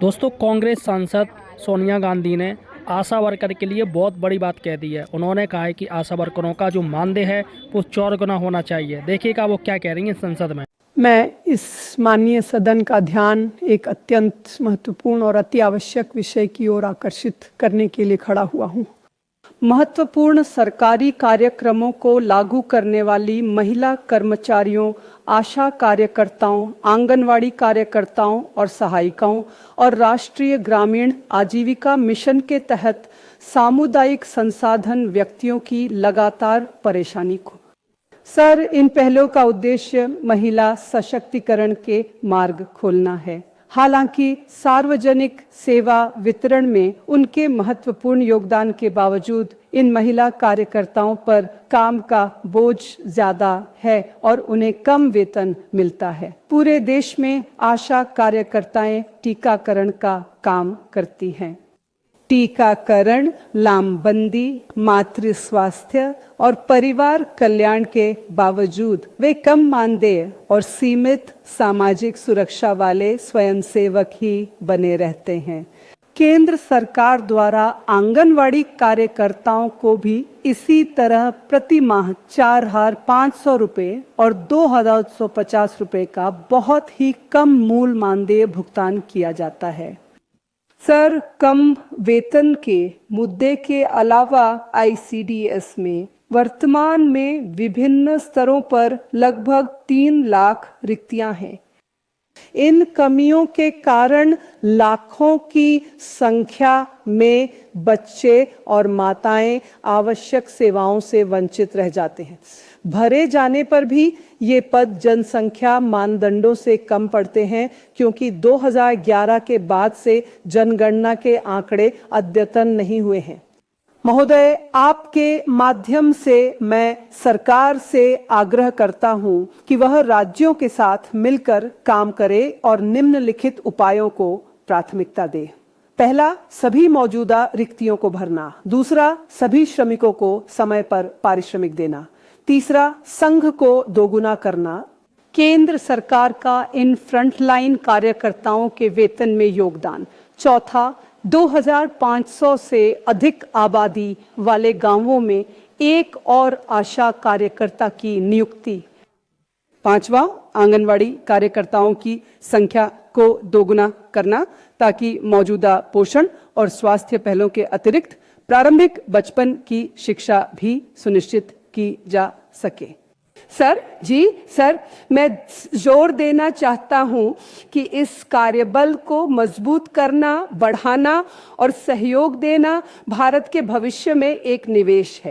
दोस्तों, कांग्रेस सांसद सोनिया गांधी ने आशा वर्कर के लिए बहुत बड़ी बात कह दी है। उन्होंने कहा है कि आशा वर्करों का जो मानदेय है वो 4 गुना होना चाहिए। देखिएगा वो क्या कह रही हैं संसद में। मैं इस माननीय सदन का ध्यान एक अत्यंत महत्वपूर्ण और अति आवश्यक विषय की ओर आकर्षित करने के लिए खड़ा हुआ हूँ। महत्वपूर्ण सरकारी कार्यक्रमों को लागू करने वाली महिला कर्मचारियों, आशा कार्यकर्ताओं, आंगनवाड़ी कार्यकर्ताओं और सहायिकाओं और राष्ट्रीय ग्रामीण आजीविका मिशन के तहत सामुदायिक संसाधन व्यक्तियों की लगातार परेशानी को। सर, इन पहलों का उद्देश्य महिला सशक्तिकरण के मार्ग खोलना है। हालांकि सार्वजनिक सेवा वितरण में उनके महत्वपूर्ण योगदान के बावजूद इन महिला कार्यकर्ताओं पर काम का बोझ ज्यादा है और उन्हें कम वेतन मिलता है। पूरे देश में आशा कार्यकर्ताएं टीकाकरण का काम करती हैं। टीकाकरण, लामबंदी, मातृ स्वास्थ्य और परिवार कल्याण के बावजूद वे कम मानदेय और सीमित सामाजिक सुरक्षा वाले स्वयंसेवक ही बने रहते हैं। केंद्र सरकार द्वारा आंगनवाड़ी कार्यकर्ताओं को भी इसी तरह प्रति माह 4,500 रुपये और 2,150 रुपये का बहुत ही कम मूल मानदेय भुगतान किया जाता है। सर, कम वेतन के मुद्दे के अलावा आईसीडीएस में वर्तमान में विभिन्न स्तरों पर लगभग 3 लाख रिक्तियां हैं। इन कमियों के कारण लाखों की संख्या में बच्चे और माताएं आवश्यक सेवाओं से वंचित रह जाते हैं। भरे जाने पर भी ये पद जनसंख्या मानदंडों से कम पड़ते हैं, क्योंकि 2011 के बाद से जनगणना के आंकड़े अद्यतन नहीं हुए हैं। महोदय, आपके माध्यम से मैं सरकार से आग्रह करता हूं कि वह राज्यों के साथ मिलकर काम करे और निम्नलिखित उपायों को प्राथमिकता दे। पहला, सभी मौजूदा रिक्तियों को भरना। दूसरा, सभी श्रमिकों को समय पर पारिश्रमिक देना। तीसरा, संघ को दोगुना करना। केंद्र सरकार का इन फ्रंटलाइन कार्यकर्ताओं के वेतन में योगदान। चौथा, 2,500 से अधिक आबादी वाले गांवों में एक और आशा कार्यकर्ता की नियुक्ति। पांचवा, आंगनवाड़ी कार्यकर्ताओं की संख्या को दोगुना करना ताकि मौजूदा पोषण और स्वास्थ्य पहलों के अतिरिक्त प्रारंभिक बचपन की शिक्षा भी सुनिश्चित की जा सके। सर, मैं जोर देना चाहता हूं कि इस कार्यबल को मजबूत करना, बढ़ाना और सहयोग देना भारत के भविष्य में एक निवेश है।